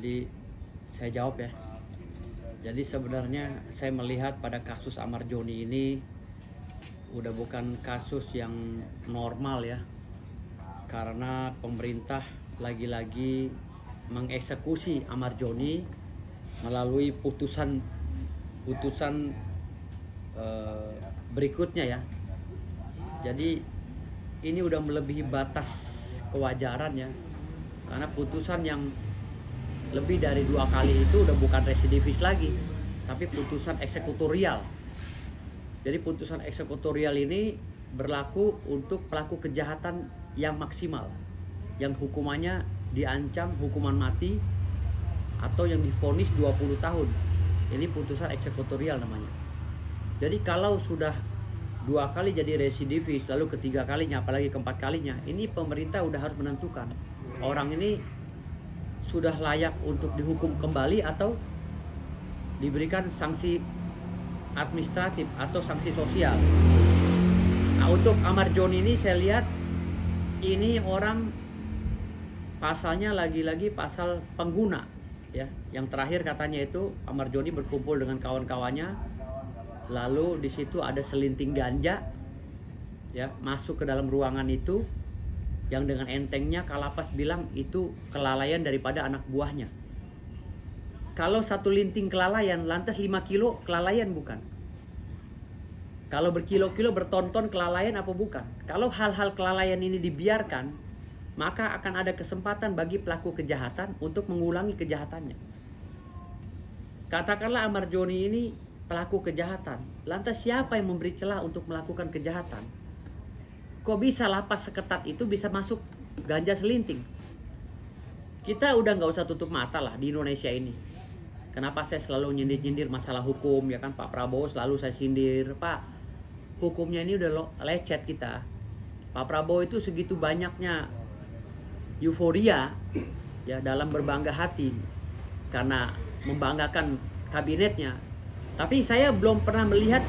Jadi saya jawab ya. Jadi sebenarnya saya melihat pada kasus Ahmad Joni ini udah bukan kasus yang normal ya. Karena pemerintah lagi-lagi mengeksekusi Ahmad Joni melalui putusan berikutnya ya. Jadi ini udah melebihi batas kewajaran ya. Karena putusan yang lebih dari 2 kali itu udah bukan residivis lagi, tapi putusan eksekutorial. Jadi putusan eksekutorial ini berlaku untuk pelaku kejahatan yang maksimal, yang hukumannya diancam hukuman mati atau yang divonis 20 tahun. Ini putusan eksekutorial namanya. Jadi kalau sudah 2 kali jadi residivis, lalu ketiga kalinya, apalagi keempat kalinya, ini pemerintah udah harus menentukan orang ini sudah layak untuk dihukum kembali atau diberikan sanksi administratif atau sanksi sosial. Nah, untuk Ahmad Joni ini saya lihat ini orang pasalnya lagi-lagi pasal pengguna ya. Yang terakhir katanya itu Ahmad Joni berkumpul dengan kawan-kawannya, lalu di situ ada selinting ganja ya, masuk ke dalam ruangan itu, yang dengan entengnya Kalapas bilang itu kelalaian daripada anak buahnya. Kalau satu linting kelalaian, lantas 5 kilo kelalaian bukan? Kalau berkilo-kilo, bertonton kelalaian apa bukan? Kalau hal-hal kelalaian ini dibiarkan, maka akan ada kesempatan bagi pelaku kejahatan untuk mengulangi kejahatannya. Katakanlah Ahmad Joni ini pelaku kejahatan, lantas siapa yang memberi celah untuk melakukan kejahatan? Kok bisa lapas seketat itu bisa masuk ganja selinting? Kita udah nggak usah tutup mata lah di Indonesia ini. Kenapa saya selalu nyindir-nyindir masalah hukum ya kan? Pak Prabowo selalu saya sindir, Pak, hukumnya ini udah lecet kita. Pak Prabowo itu segitu banyaknya euforia ya dalam berbangga hati karena membanggakan kabinetnya. Tapi saya belum pernah melihat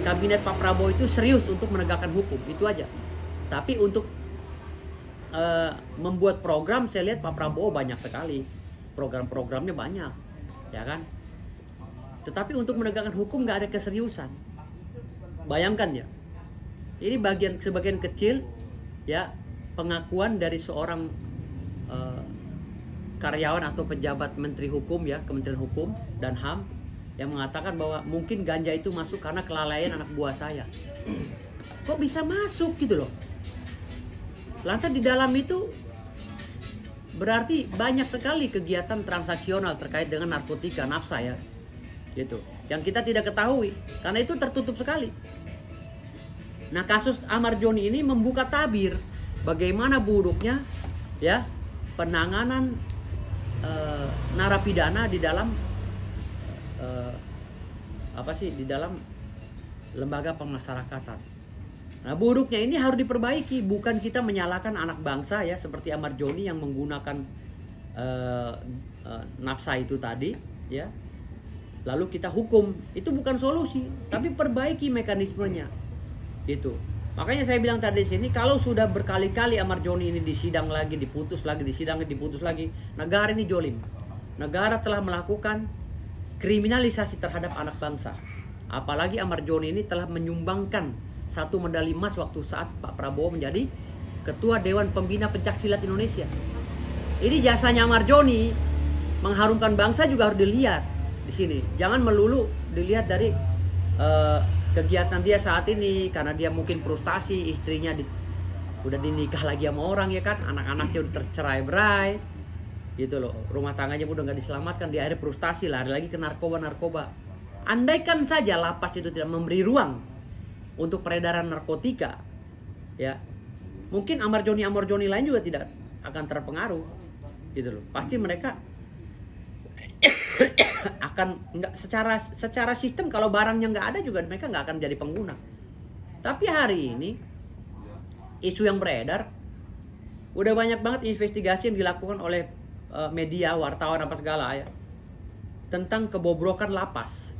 kabinet Pak Prabowo itu serius untuk menegakkan hukum, itu aja. Tapi untuk membuat program, saya lihat Pak Prabowo banyak sekali. Program-programnya banyak, ya kan? Tetapi untuk menegakkan hukum nggak ada keseriusan. Bayangkan ya, ini sebagian kecil ya pengakuan dari seorang karyawan atau pejabat Menteri Hukum ya, Kementerian Hukum dan HAM, yang mengatakan bahwa mungkin ganja itu masuk karena kelalaian anak buah saya. Kok bisa masuk gitu loh? Lantas di dalam itu berarti banyak sekali kegiatan transaksional terkait dengan narkotika, nafsa ya, gitu. Yang kita tidak ketahui karena itu tertutup sekali. Nah, kasus Ahmad Joni ini membuka tabir bagaimana buruknya ya penanganan narapidana di dalam di dalam lembaga pemasyarakatan. Nah, buruknya ini harus diperbaiki, bukan kita menyalahkan anak bangsa ya seperti Ahmad Joni yang menggunakan nafsa itu tadi ya. Lalu kita hukum, itu bukan solusi, tapi perbaiki mekanismenya. Itu. Makanya saya bilang tadi di sini, kalau sudah berkali-kali Ahmad Joni ini disidang lagi, diputus lagi, disidang, diputus lagi, negara ini jolim. Negara telah melakukan kriminalisasi terhadap anak bangsa. Apalagi Ahmad Joni ini telah menyumbangkan 1 medali emas waktu saat Pak Prabowo menjadi Ketua Dewan Pembina Pencaksilat Indonesia. Ini jasanya Ahmad Joni mengharumkan bangsa juga harus dilihat di sini. Jangan melulu dilihat dari kegiatan dia saat ini karena dia mungkin frustasi, istrinya udah dinikah lagi sama orang ya kan, anak-anaknya udah tercerai-berai gitu loh, rumah tangganya udah nggak diselamatkan, dia akhirnya frustasi lari lagi ke narkoba. Andaikan saja lapas itu tidak memberi ruang untuk peredaran narkotika ya, mungkin Ahmad Joni lain juga tidak akan terpengaruh gitu loh. Pasti mereka akan nggak secara sistem, kalau barangnya nggak ada juga mereka nggak akan jadi pengguna. Tapi hari ini isu yang beredar udah banyak banget investigasi yang dilakukan oleh media, wartawan apa segala ya, tentang kebobrokan lapas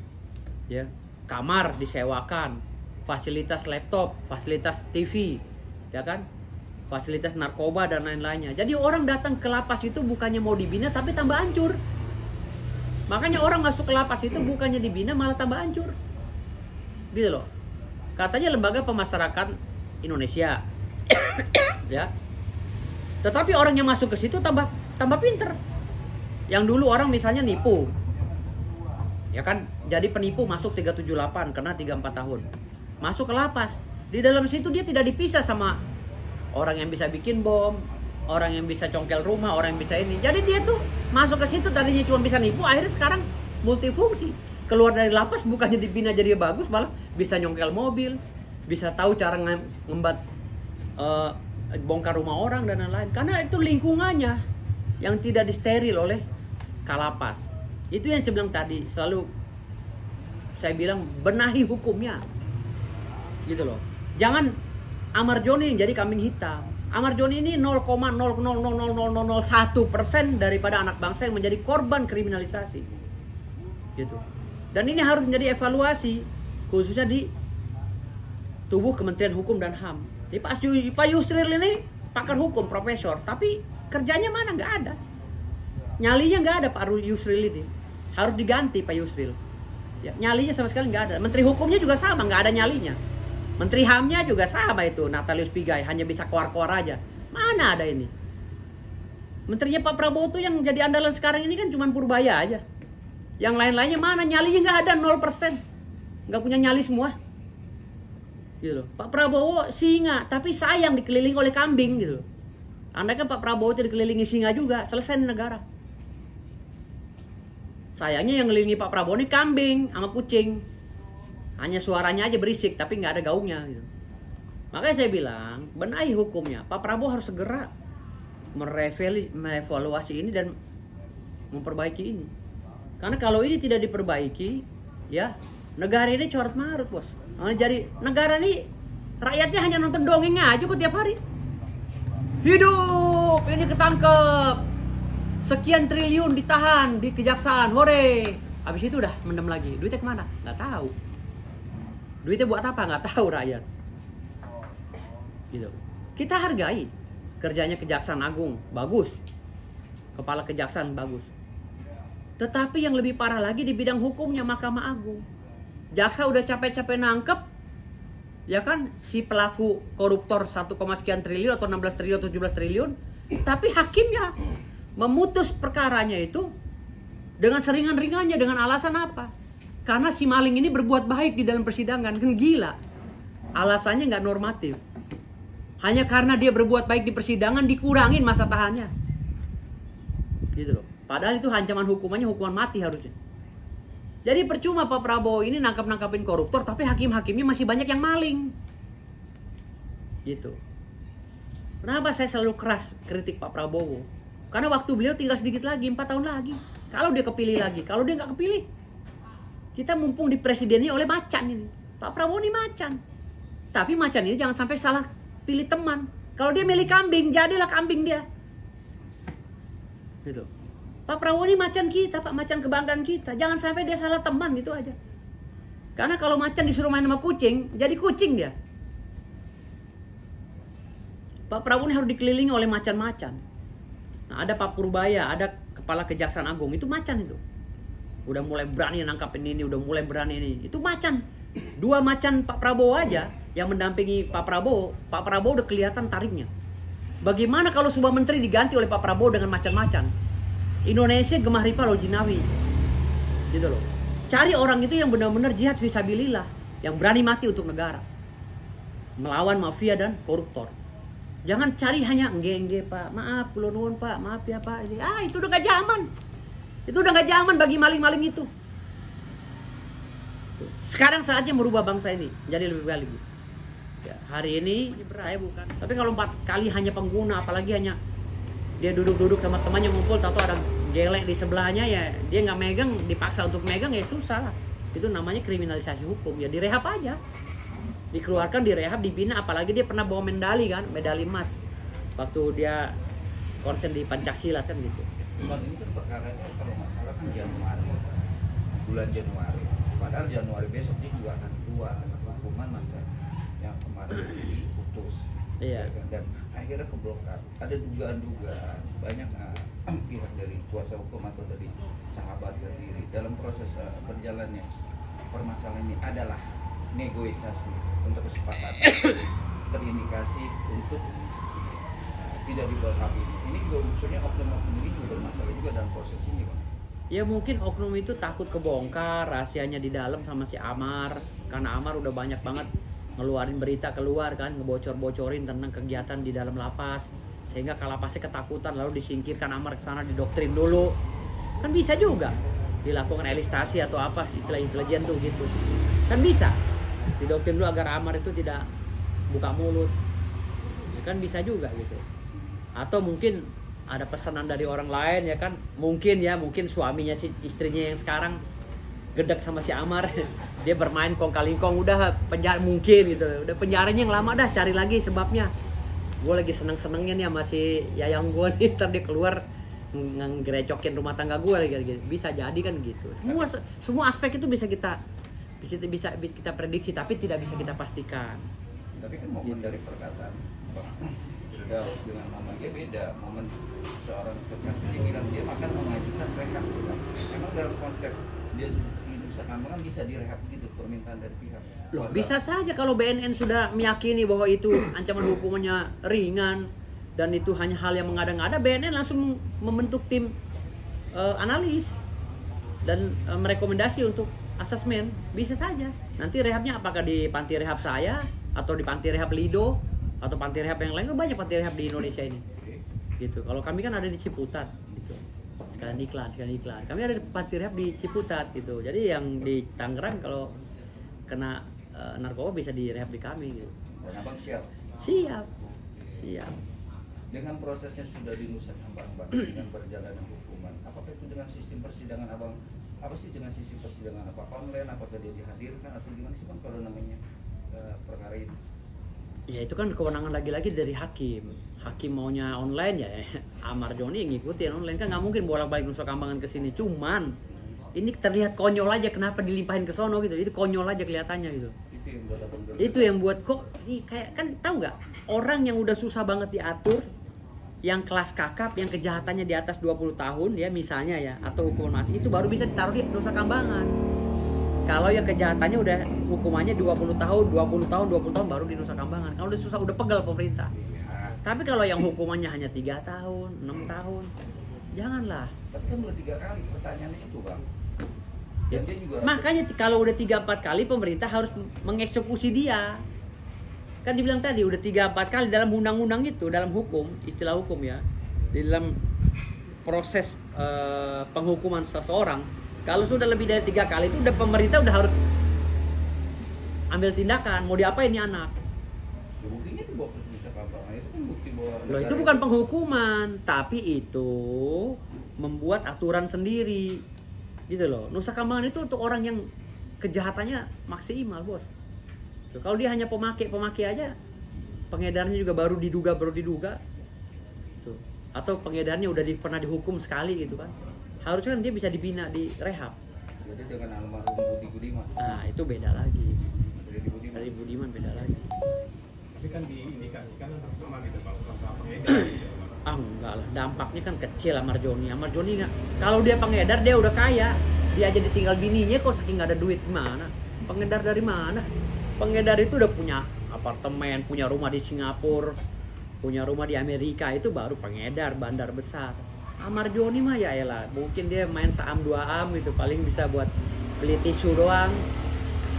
ya, kamar disewakan, fasilitas laptop, fasilitas TV ya kan, fasilitas narkoba dan lain-lainnya. Jadi orang datang ke lapas itu bukannya mau dibina tapi tambah hancur. Makanya orang masuk ke lapas itu bukannya dibina malah tambah hancur. Gitu loh. Katanya lembaga pemasyarakatan Indonesia. Ya. Tetapi orang yang masuk ke situ tambah pinter. Yang dulu orang misalnya nipu. Ya kan, jadi penipu masuk 378 kena 34 tahun. Masuk ke lapas. Di dalam situ dia tidak dipisah sama orang yang bisa bikin bom, orang yang bisa congkel rumah, orang yang bisa ini. Jadi dia tuh masuk ke situ tadinya cuma bisa nipu, akhirnya sekarang multifungsi. Keluar dari lapas bukannya dibina jadi bagus, malah bisa nyongkel mobil, bisa tahu cara ngembat bongkar rumah orang dan lain-lain. Karena itu lingkungannya yang tidak disteril oleh Kalapas. Itu yang saya bilang tadi, selalu saya bilang benahi hukumnya. Gitu loh. Jangan Amar Joni yang jadi kambing hitam. Amar Joni ini 0,0000001% daripada anak bangsa yang menjadi korban kriminalisasi. Gitu. Dan ini harus menjadi evaluasi khususnya di tubuh Kementerian Hukum dan HAM. Jadi Pak Yusril ini pakar hukum, profesor, tapi kerjanya mana? Nggak ada. Nyalinya nggak ada Pak Yusril ini. Harus diganti Pak Yusril. Ya, nyalinya sama sekali nggak ada. Menteri Hukumnya juga sama, nggak ada nyalinya. Menteri HAM-nya juga sama itu, Natalius Pigai, hanya bisa koar-koar aja. Mana ada ini? Menterinya Pak Prabowo tuh yang jadi andalan sekarang ini kan cuma Purbaya aja. Yang lain-lainnya mana? Nyalinya nggak ada, 0%. Nggak punya nyali semua. Gitu loh. Pak Prabowo singa, tapi sayang dikelilingi oleh kambing gitu loh. Andai kan Pak Prabowo itu dikelilingi singa juga, selesai negara. Sayangnya yang ngelilingi Pak Prabowo ini kambing sama kucing. Hanya suaranya aja berisik, tapi nggak ada gaungnya gitu. Makanya saya bilang, benahi hukumnya. Pak Prabowo harus segera merevaluasi ini dan memperbaiki ini. Karena kalau ini tidak diperbaiki, ya negara ini coret marut, bos. Jadi negara ini rakyatnya hanya nonton dongengnya aja kok tiap hari. Hidup, ini ketangkep. Sekian triliun ditahan di kejaksaan, hore. Habis itu udah mendem lagi. Duitnya kemana? Nggak tahu. Duitnya buat apa? Nggak tahu rakyat. Gitu. Kita hargai kerjanya Kejaksaan Agung, bagus. Kepala Kejaksaan bagus. Tetapi yang lebih parah lagi di bidang hukumnya Mahkamah Agung. Jaksa udah capek-capek nangkep, ya kan, si pelaku koruptor 1, sekian triliun atau 16 triliun atau 17 triliun, tapi hakimnya memutus perkaranya itu dengan seringan-ringannya, dengan alasan apa? Karena si maling ini berbuat baik di dalam persidangan. Kan gila. Alasannya nggak normatif. Hanya karena dia berbuat baik di persidangan dikurangin masa tahannya. Gitu loh. Padahal itu ancaman hukumannya hukuman mati harusnya. Jadi percuma Pak Prabowo ini nangkap-nangkapin koruptor, tapi hakim-hakimnya masih banyak yang maling. Gitu. Kenapa saya selalu keras kritik Pak Prabowo? Karena waktu beliau tinggal sedikit lagi, 4 tahun lagi. Kalau dia kepilih lagi, kalau dia nggak kepilih, kita mumpung dipresideni oleh macan ini. Pak Prabowo ini macan. Tapi macan ini jangan sampai salah pilih teman. Kalau dia milih kambing, jadilah kambing dia. Gitu. Pak Prabowo ini macan kita, Pak, macan kebanggaan kita. Jangan sampai dia salah teman, gitu aja. Karena kalau macan disuruh main sama kucing, jadi kucing dia. Pak Prabowo ini harus dikelilingi oleh macan-macan. Nah, ada Pak Purbaya, ada Kepala Kejaksaan Agung, itu macan itu. Udah mulai berani nangkapin ini, udah mulai berani ini. Itu macan. 2 macan Pak Prabowo aja yang mendampingi Pak Prabowo udah kelihatan tariknya. Bagaimana kalau sebuah menteri diganti oleh Pak Prabowo dengan macan-macan? Indonesia gemah ripa loh jinawi. Gitu loh. Cari orang itu yang benar-benar jihad fisabilillah, yang berani mati untuk negara. Melawan mafia dan koruptor. Jangan cari hanya engge-engge Pak, maaf kula nuwun Pak, maaf ya Pak. Itu udah gak zaman. Itu udah gak zaman bagi maling-maling itu. Sekarang saatnya merubah bangsa ini jadi lebih baik. Ya, hari ini saya bukan. Tapi kalau 4 kali hanya pengguna, apalagi hanya dia duduk-duduk sama temannya ngumpul, tahu ada gelek di sebelahnya, ya dia nggak megang, dipaksa untuk megang, ya susah lah. Itu namanya kriminalisasi hukum. Ya direhab aja, dikeluarkan, direhab, dibina. Apalagi dia pernah bawa medali kan, medali emas waktu dia konsen di Pancasila kan gitu. Bang, ini kan perkaranya kalau masalah kan Januari, bulan Januari. Padahal Januari besok dia juga akan keluar hukuman masa yang kemarin diputus. Iya. Dan akhirnya kebongkar. Ada dugaan-dugaan banyak pihak dari kuasa hukum atau dari sahabat sendiri dalam proses berjalannya permasalahan ini adalah negosiasi untuk kesepakatan terindikasi untuk tidak dibawa ini juga unsurnya oknum-oknum ini juga bermasalah juga dalam proses ini, Bang. Ya mungkin oknum itu takut kebongkar rahasianya di dalam sama si Amar, karena Amar udah banyak banget ngeluarin berita keluar kan, ngebocor-bocorin tentang kegiatan di dalam lapas, sehingga kalapasnya ketakutan lalu disingkirkan Amar ke sana, didoktrin dulu. Kan bisa juga dilakukan elistasi atau apa istilah intelijen tuh gitu. Kan bisa didoktrin dulu agar Amar itu tidak buka mulut. Ya kan bisa juga gitu. Atau mungkin ada pesanan dari orang lain ya kan, mungkin suaminya si istrinya yang sekarang gedek sama si Amar, dia bermain kong kali kong, udah penjara mungkin gitu, udah penjaranya yang lama dah, cari lagi sebabnya. Gue lagi seneng-senengnya nih sama si Yayang gue nih, ntar dia keluar ngerecokin rumah tangga gue lagi gitu. Bisa jadi kan gitu. Semua aspek itu bisa kita prediksi, tapi tidak bisa kita pastikan. Tapi kan momen dari perkataan sudah dengan momen dia beda. Momen seorang kekasih dia bilang dia akan mengajukan rehab. Emang dalam konsep dia di Nusa Kambangan bisa direhab gitu permintaan dari pihak. Loh, bisa saja kalau BNN sudah meyakini bahwa itu ancaman hukumannya ringan dan itu hanya hal yang mengada-ngada, BNN langsung membentuk tim analis dan merekomendasi untuk asesmen. Bisa saja. Nanti rehabnya apakah di panti rehab saya atau di panti rehab Lido atau panti rehab yang lain. Banyak panti rehab di Indonesia ini. Gitu. Kalau kami kan ada di Ciputat gitu. Sekalian iklan. Kami ada di panti rehab di Ciputat gitu. Jadi yang di Tangerang kalau kena narkoba bisa direhab di kami gitu. Dan Abang siap? Siap. Dengan prosesnya sudah di Nusa Kambangan dengan perjalanan hukuman, apakah itu dengan sistem persidangan Abang? Apa sih dengan sistem persidangan? Apa online? Apakah dia dihadirkan atau gimana sih Bang kalau namanya perkara ini? Ya itu kan kewenangan lagi-lagi dari hakim. Hakim maunya online ya, Amar Joni yang ngikutin online, kan nggak mungkin bolak-balik Nusa Kambangan ke sini. Cuman ini terlihat konyol aja, kenapa dilimpahin ke sono gitu. Itu konyol aja kelihatannya gitu. Itu yang buat kok kayak kan tahu nggak, orang yang udah susah banget diatur, yang kelas kakap, yang kejahatannya di atas 20 tahun ya misalnya ya, atau hukuman mati, itu baru bisa ditaruh di Nusa Kambangan. Kalau yang kejahatannya udah hukumannya 20 tahun baru di Nusa Kambangan. Kalau udah susah, udah pegal pemerintah. Tapi kalau yang hukumannya hanya 3 tahun, 6 tahun, janganlah. Tapi kan udah 3 kali pertanyaannya itu Bang. Dan dia juga makanya kalau udah 3-4 kali pemerintah harus mengeksekusi dia. Kan dibilang tadi udah 3-4 kali dalam undang-undang itu, dalam hukum, istilah hukum ya, di dalam proses penghukuman seseorang, kalau sudah lebih dari 3 kali itu udah pemerintah udah harus ambil tindakan. Mau diapain ini anak? ya, buktinya dibawa ke Nusa Kambangan itu kan bukti bahwa Loh, itu bukan penghukuman, tapi itu membuat aturan sendiri. Gitu loh. Nusa Kambangan itu untuk orang yang kejahatannya maksimal, Bos. Tuh, kalau dia hanya pemakai aja, pengedarnya juga baru diduga. Tuh. Atau pengedarnya udah pernah dihukum sekali gitu kan. Harusnya kan dia bisa dibina di rehab. Jadi dengan almarhum Budi Gudiman. Nah, itu beda lagi. Dari Budiman beda lagi. Tapi kan diindikasikan sama gitu kalau soal pengedar gitu. Enggak lah, dampaknya kan kecil Amar Joni nggak. Kalau dia pengedar dia udah kaya, dia aja ditinggal bininya kok saking nggak ada duit gimana? Pengedar dari mana? Pengedar itu udah punya apartemen, punya rumah di Singapura, punya rumah di Amerika, itu baru pengedar bandar besar. Amar Joni mah ya elah, mungkin dia main saham 2 gitu, paling bisa buat beli tisu doang.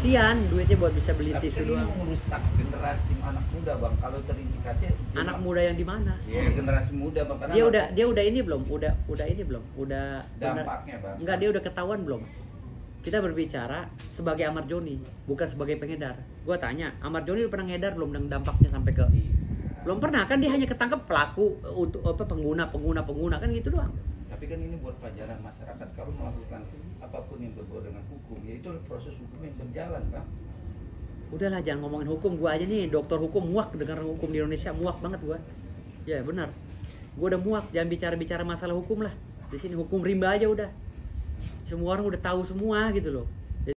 Kasian duitnya buat bisa beli tisu doang. Tapi merusak generasi anak muda Bang. Kalau terindikasi Anak muda yang di mana? Ya generasi muda Bang. Karena Dia udah ini belum? Udah ini belum? Udah dampaknya Bang. Enggak, dia udah ketahuan belum? Kita berbicara sebagai Amar Joni, bukan sebagai pengedar. Gua tanya, Amar Joni udah pernah ngedar belum dengan dampaknya sampai ke belum pernah kan, dia hanya ketangkep pelaku untuk apa pengguna kan gitu doang. Tapi kan ini buat pelajaran masyarakat kalau melakukan apapun yang berbau dengan hukum, yaitu proses hukum yang berjalan Bang. Udahlah, jangan ngomongin hukum. Gua aja nih dokter hukum, muak dengar hukum di Indonesia, muak banget gua. Ya benar, gua udah muak. Jangan bicara masalah hukum lah. Di sini hukum rimba aja udah. Semua orang udah tahu semua gitu loh.